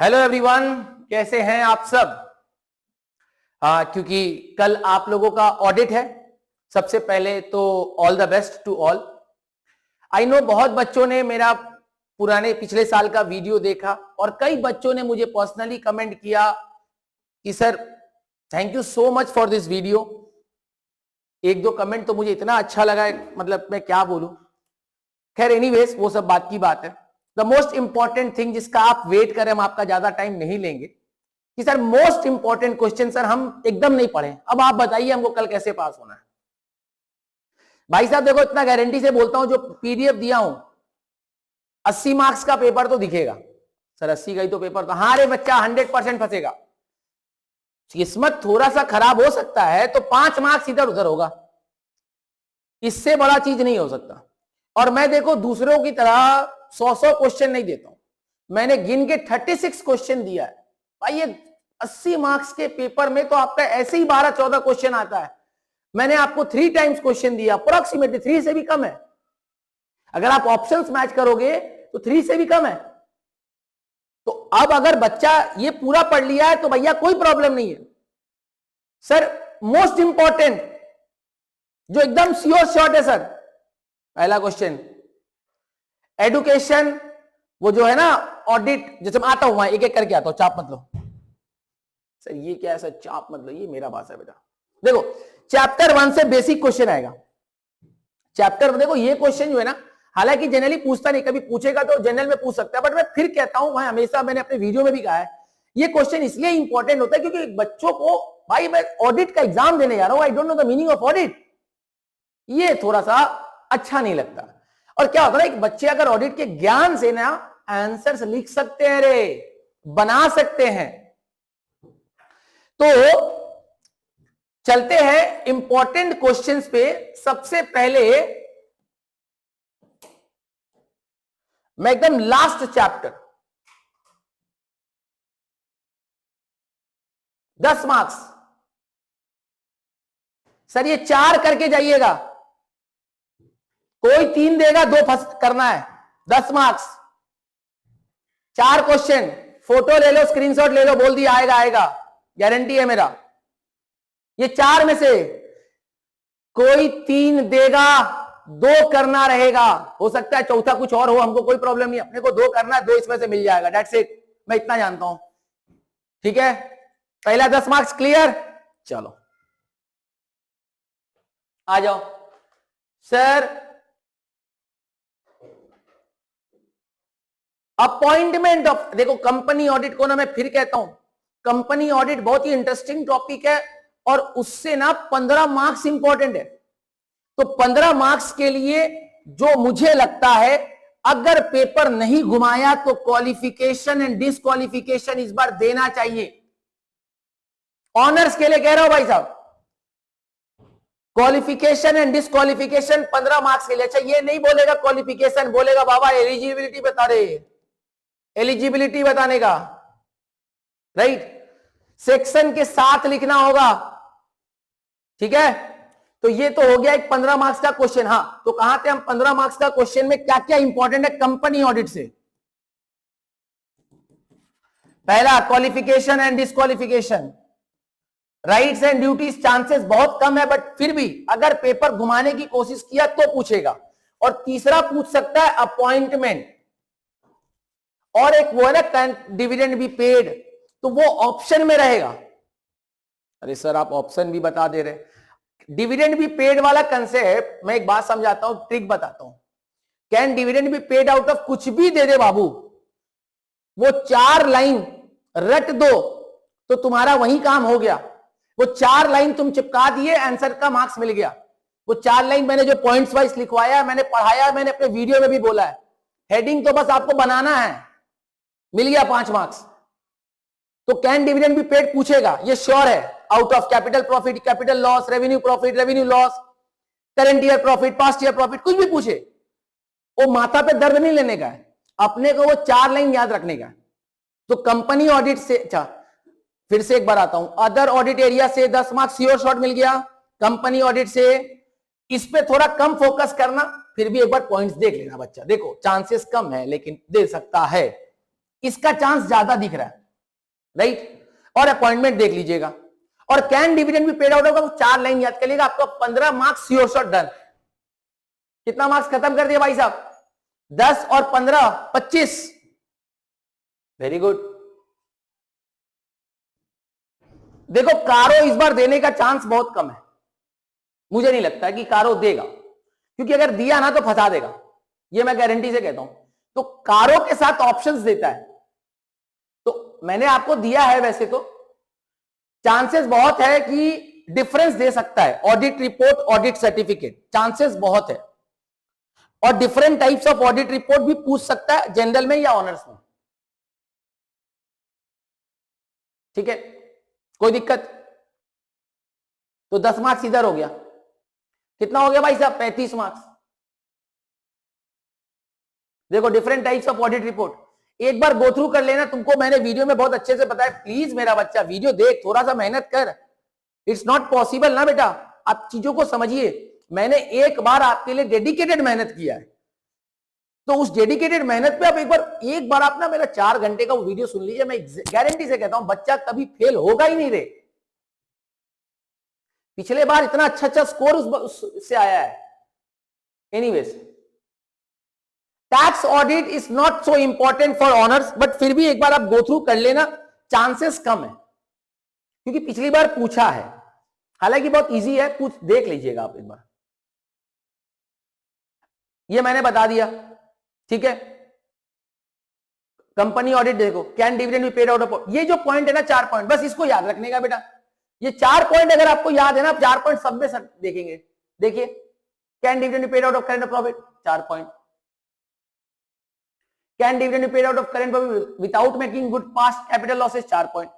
Hello everyone, कैसे हैं आप सब। क्योंकि कल आप लोगों का ऑडिट है। सबसे पहले तो all the best to all. I know बहुत बच्चों ने मेरा पुराने पिछले साल का वीडियो देखा और कई बच्चों ने मुझे पर्सनली कमेंट किया कि sir thank you so much for this video. एक दो कमेंट तो मुझे इतना अच्छा लगा, मतलब मैं क्या बोलूं। खैर एनीवेज वो सब बात की बात है। द मोस्ट इंपॉर्टेंट थिंग जिसका आप वेट करें, हम आपका ज्यादा टाइम नहीं लेंगे कि sir most important question sir हम एकदम नहीं पढ़े, अब आप बताइए हमको कल कैसे पास होना है। भाई साहब देखो, इतना गारंटी से बोलता हूं, जो पीडीएफ दिया हूं 80 मार्क्स का पेपर तो दिखेगा। सर 80 का ही तो पेपर, तो हाँ रे बच्चा 100% फंसेगा। किस्मत थोड़ा सा खराब हो सकता है तो 5 मार्क्स इधर उधर होगा, इससे बड़ा चीज नहीं हो सकता। और मैं देखो दूसरों की तरह 100 क्वेश्चन नहीं देता हूं, मैंने गिन के 36 क्वेश्चन दिया है। भाई ये 80 मार्क्स के पेपर में तो आपका ऐसे ही 12-14 क्वेश्चन आता है। मैंने आपको 3 टाइम्स क्वेश्चन दिया, अप्रोक्सीमेटली 3 से भी कम है। अगर आप ऑप्शंस मैच करोगे तो 3 से भी कम है। तो अब अगर बच्चा ये पूरा पढ़ लिया है तो भैया कोई प्रॉब्लम नहीं है। सर मोस्ट इंपॉर्टेंट जो एकदम श्योर शॉर्ट है सर, पहला क्वेश्चन एडुकेशन, वो जो है ना ऑडिट, जैसे मैं आता हूं वहां एक एक करके आता हूं, चाप मत लो। सर ये क्या है सर, चाप मत लो, ये मेरा भाषा है बेटा। देखो चैप्टर 1 से बेसिक क्वेश्चन आएगा। चैप्टर में देखो ये क्वेश्चन जो है ना, हालांकि जनरली पूछता नहीं, कभी पूछेगा तो जनरल में पूछ सकता है, बट मैं फिर कहता हूं, मैं हमेशा मैंने अपने वीडियो में भी कहा है, ये क्वेश्चन इसलिए इंपॉर्टेंट होता है क्योंकि बच्चों को, भाई मैं ऑडिट का एग्जाम देने जा रहा हूं, I don't know the meaning of audit, ये थोड़ा सा अच्छा नहीं लगता। और क्या होता है ना, एक बच्चे अगर ऑडिट के ज्ञान से ना आंसर्स लिख सकते हैं रे, बना सकते हैं। तो चलते हैं इंपॉर्टेंट क्वेश्चंस पे। सबसे पहले मैं एकदम लास्ट चैप्टर 10 मार्क्स, सर ये 4 करके जाइएगा, कोई 3 देगा 2 फर्स्ट करना है। 10 मार्क्स 4 क्वेश्चन, फोटो ले लो, स्क्रीनशॉट ले लो, बोल दिया आएगा आएगा, गारंटी है मेरा। ये 4 में से कोई 3 देगा, 2 करना रहेगा। हो सकता है चौथा कुछ और हो, हमको कोई प्रॉब्लम नहीं, अपने को 2 करना है, 2 इसमें से मिल जाएगा, दैट्स इट। मैं इतना जानता हूं, ठीक है। पहला 10 मार्क्स क्लियर। चलो आ जाओ सर। अपॉइंटमेंट ऑफ, देखो कंपनी ऑडिट को ना मैं फिर कहता हूं, कंपनी ऑडिट बहुत ही इंटरेस्टिंग टॉपिक है और उससे ना 15 मार्क्स इंपॉर्टेंट है। तो 15 मार्क्स के लिए जो मुझे लगता है, अगर पेपर नहीं घुमाया तो क्वालिफिकेशन एंड डिस्क्वालिफिकेशन इस बार देना चाहिए। ऑनर्स के लिए कह रहा हूं भाई साहब, क्वालिफिकेशन एंड डिस्क्वालिफिकेशन 15 मार्क्स के लिए। अच्छा ये नहीं बोलेगा क्वालिफिकेशन, बोलेगा बाबा एलिजिबिलिटी बता दे, एलिजिबिलिटी बताने का, राइट। सेक्शन के साथ लिखना होगा, ठीक है। तो ये तो हो गया एक 15 मार्क्स का क्वेश्चन। हाँ तो कहां थे हम, 15 मार्क्स का क्वेश्चन में क्या क्या इंपॉर्टेंट है कंपनी ऑडिट से। पहला qualification and disqualification, rights and duties, chances बहुत कम है बट फिर भी अगर पेपर घुमाने की कोशिश किया तो पूछेगा। और तीसरा पूछ सकता है अपॉइंटमेंट, और एक वो है ना डिविडेंड बी पेड, तो वो ऑप्शन में रहेगा। अरे सर आप ऑप्शन भी बता दे रहे। डिविडेंड बी पेड वाला कंसेप्ट मैं एक बात समझाता हूं, ट्रिक बताता हूं। Can dividend be paid out of, कुछ भी दे दे बाबू, वो 4 लाइन रट दो तो तुम्हारा वही काम हो गया। वो 4 लाइन तुम चिपका दिए, आंसर का मार्क्स मिल गया। वो 4 लाइन मैंने जो पॉइंट्स वाइज लिखवाया, मैंने पढ़ाया, मैंने अपने वीडियो में भी बोला है। हेडिंग तो बस आपको बनाना है, मिल गया 5 मार्क्स। तो कैन डिविडेंड बी पेड पूछेगा, ये श्योर है। Out of capital profit, capital loss, revenue profit, revenue loss, current year profit, past year profit, कुछ भी पूछे, वो माथा पे दर्द नहीं लेने का है, अपने को वो 4 लाइन याद रखने का है। तो कंपनी ऑडिट से, अच्छा फिर से एक बार आता हूं, अदर ऑडिट एरिया से 10 मार्क्स श्योर शॉर्ट मिल गया। कंपनी ऑडिट से इस पे थोड़ा कम फोकस करना, फिर भी एक बार पॉइंट्स देख लेना बच्चा, देखो चांसेस कम है लेकिन दे सकता है। इसका चांस ज्यादा दिख रहा है, राइट। और अपॉइंटमेंट देख लीजिएगा, और कैन डिविडेंड भी पेड आउट होगा, वो 4 लाइन याद कर लीजिएगा, आपका 15 मार्क्स श्योर शॉट डन। कितना मार्क्स खत्म कर दिया भाई साहब? 10 और 15 25। Very good. देखो कारो इस बार देने का चांस बहुत कम है, मुझे नहीं लगता कि कारो देगा, क्योंकि अगर दिया ना तो फंसा देगा, ये मैं गारंटी से कहता हूं। तो कारो के साथ ऑप्शंस देता है, तो मैंने आपको दिया है, वैसे तो चांसेस बहुत है कि डिफरेंस दे सकता है, audit report audit certificate, chances बहुत है। और different types of audit report भी पूछ सकता है, जनरल में या ऑनर्स में, ठीक है, कोई दिक्कत? तो 10 मार्क्स इधर हो गया, कितना हो गया भाई साहब? 35 मार्क्स। देखो different types of audit report, एक बार गो थ्रू कर लेना, तुमको मैंने वीडियो में बहुत अच्छे से बताया। प्लीज मेरा बच्चा वीडियो देख, थोड़ा सा मेहनत कर, इट्स नॉट पॉसिबल ना बेटा, आप चीजों को समझिए। मैंने एक बार आपके लिए डेडिकेटेड मेहनत किया है, तो उस डेडिकेटेड मेहनत पे आप एक बार आप ना मेरा 4 घंटे का वो वीडियो सुन लीजिए, मैं गारंटी से कहता हूं बच्चा कभी फेल होगा ही नहीं रे। पिछले बार इतना अच्छा स्कोर उससे आया है। Anyways, tax audit is not so important for honours, but फिर भी एक बार आप गो थ्रू कर लेना, चांसेस कम है, क्योंकि पिछली बार पूछा है, हालांकि बहुत इजी है, पूछ देख लीजिएगा आप एक बार, ये मैंने बता दिया, ठीक है। कंपनी ऑडिट देखो, can dividend be paid out of, ये जो पॉइंट है ना 4 पॉइंट, बस इसको याद रखने का बेटा। ये 4 पॉइंट अगर आपको याद है ना, 4 पॉइंट सब में सब देखेंगे। देखिए, can dividend be paid out of current profit, 4 point. Can dividend be paid out of current profit without making good past capital losses, 4 point.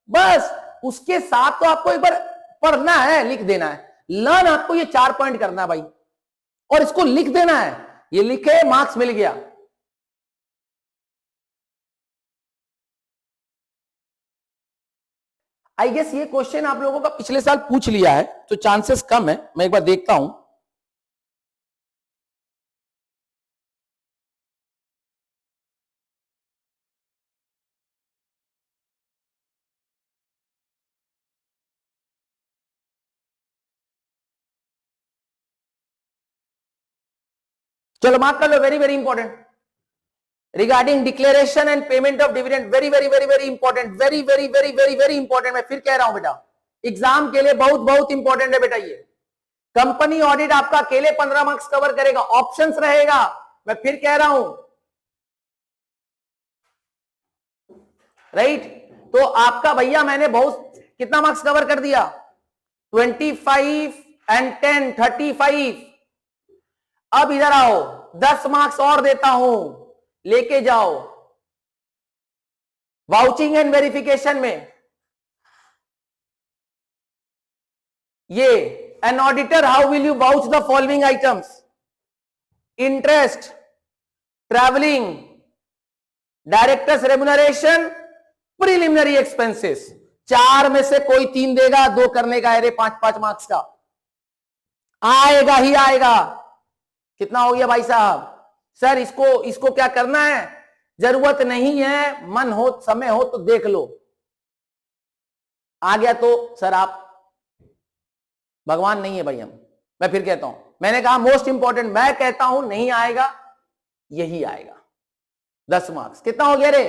बस उसके साथ तो आपको एक बार पढ़ना है, लिख देना है, लर्न आपको ये 4 पॉइंट करना है भाई, और इसको लिख देना है। ये लिखे, मार्क्स मिल गया। आई गेस ये क्वेश्चन आप लोगों का पिछले साल पूछ लिया है, तो चांसेस कम है। मैं एक बार देखता हूं, चलो मार्क कर लो, very very important. Regarding declaration and payment of dividend, very very very very important, very very very very very important. मैं फिर कह रहा हूं बेटा, एग्जाम के लिए बहुत बहुत इंपॉर्टेंट है बेटा ये। कंपनी ऑडिट आपका अकेले 15 मार्क्स कवर करेगा, ऑप्शंस रहेगा, मैं फिर कह रहा हूं, राइट। तो आपका भैया मैंने बहुत कितना मार्क्स कवर कर दिया? 25 एंड 10 35। अब इधर आओ, 10 मार्क्स और देता हूं, लेके जाओ। वाउचिंग एंड वेरिफिकेशन में ये an auditor, how will you vouch the following items? Interest, travelling, directors remuneration, preliminary expenses. 4 में से कोई 3 देगा, 2 करने का है रे, 5-5 मार्क्स का आएगा ही आएगा। कितना हो गया भाई साहब? सर इसको क्या करना है? जरूरत नहीं है, मन हो समय हो तो देख लो, आ गया तो सर आप भगवान नहीं है भाई हम। मैं फिर कहता हूं, मैंने कहा मोस्ट इंपॉर्टेंट, मैं कहता हूं नहीं आएगा, यही आएगा। 10 मार्क्स कितना हो गया रे?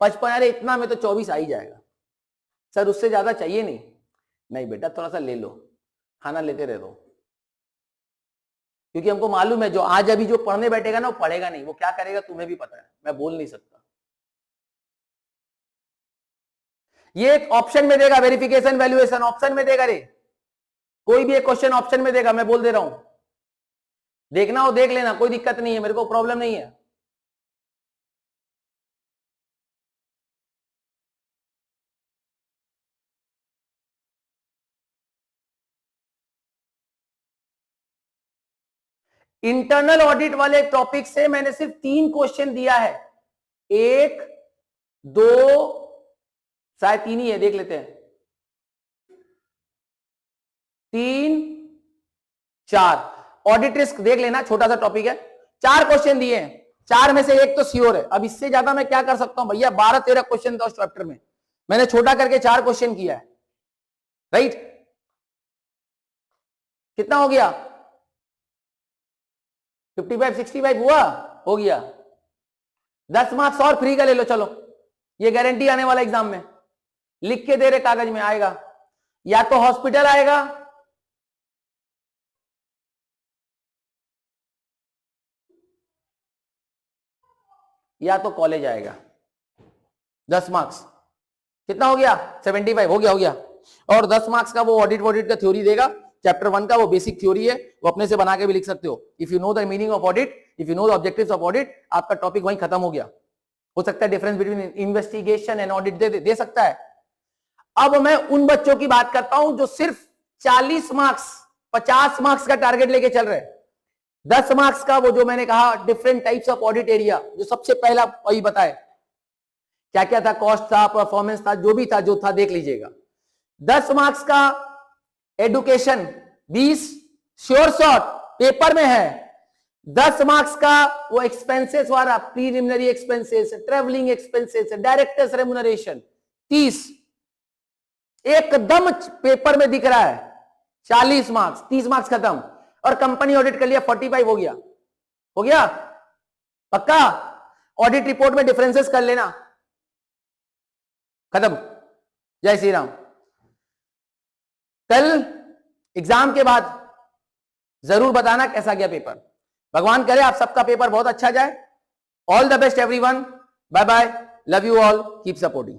55। अरे इतना में तो 24 आ ही जाएगा सर, उससे ज्यादा चाहिए नहीं। नहीं बेटा थोड़ा सा ले लो, खाना लेते रह दो, क्योंकि हमको मालूम है जो आज अभी जो पढ़ने बैठेगा ना वो पढ़ेगा नहीं, वो क्या करेगा तुम्हें भी पता है, मैं बोल नहीं सकता। ये एक ऑप्शन में देगा, वेरिफिकेशन वैल्यूएशन ऑप्शन में देगा रे, कोई भी एक क्वेश्चन ऑप्शन में देगा, मैं बोल दे रहा हूं। देखना हो देख लेना, कोई दिक्कत नहीं है, मेरे को प्रॉब्लम नहीं है। इंटरनल ऑडिट वाले टॉपिक से मैंने सिर्फ 3 क्वेश्चन दिया है, 1 2 शायद 3 ही है, देख लेते हैं, 3 4। ऑडिट रिस्क देख लेना, छोटा सा टॉपिक है, 4 क्वेश्चन दिए हैं। 4 में से एक तो श्योर है। अब इससे ज्यादा मैं क्या कर सकता हूं भैया, 12-13 क्वेश्चन था उस चैप्टर में, मैंने छोटा करके 4 क्वेश्चन किया है, राइट। कितना हो गया, 55-65 हुआ, हो गया। 10 मार्क्स और फ्री का ले लो, चलो ये गारंटी आने वाला एग्जाम में, लिख के दे रहे कागज में आएगा, या तो हॉस्पिटल आएगा या तो कॉलेज आएगा। 10 मार्क्स कितना हो गया, 75 हो गया, हो गया। और 10 मार्क्स का वो ऑडिट का थ्योरी देगा, चैप्टर 1 का वो बेसिक थ्योरी है, वो अपने से बना के भी लिख सकते हो। If you know the meaning of audit, if you know the objectives of audit, आपका टॉपिक वहीं खत्म हो गया। हो सकता है difference between investigation and audit दे सकता है। अब मैं उन बच्चों की बात करता हूं जो सिर्फ 40 मार्क्स 50 मार्क्स का टारगेट लेके चल रहे हैं। 10 मार्क्स का वो जो मैंने कहा different types of audit area, जो सबसे पहला वही बताए क्या क्या था, कॉस्ट था, परफॉर्मेंस था, जो भी था जो था देख लीजिएगा। 10 मार्क्स का एडुकेशन 20 श्योर शॉट पेपर में है। 10 मार्क्स का वो एक्सपेंसेस वाला, preliminary expenses, travelling expenses, directors remuneration 30 एकदम पेपर में दिख रहा है। 40 मार्क्स, 30 मार्क्स खत्म। और कंपनी ऑडिट कर लिया, 45 हो गया, हो गया पक्का। ऑडिट रिपोर्ट में डिफरेंसेस कर लेना, खत्म। जय श्री राम। कल एग्जाम के बाद जरूर बताना कैसा गया पेपर। भगवान करे आप सबका पेपर बहुत अच्छा जाए। All the best everyone, bye bye, love you all, keep supporting.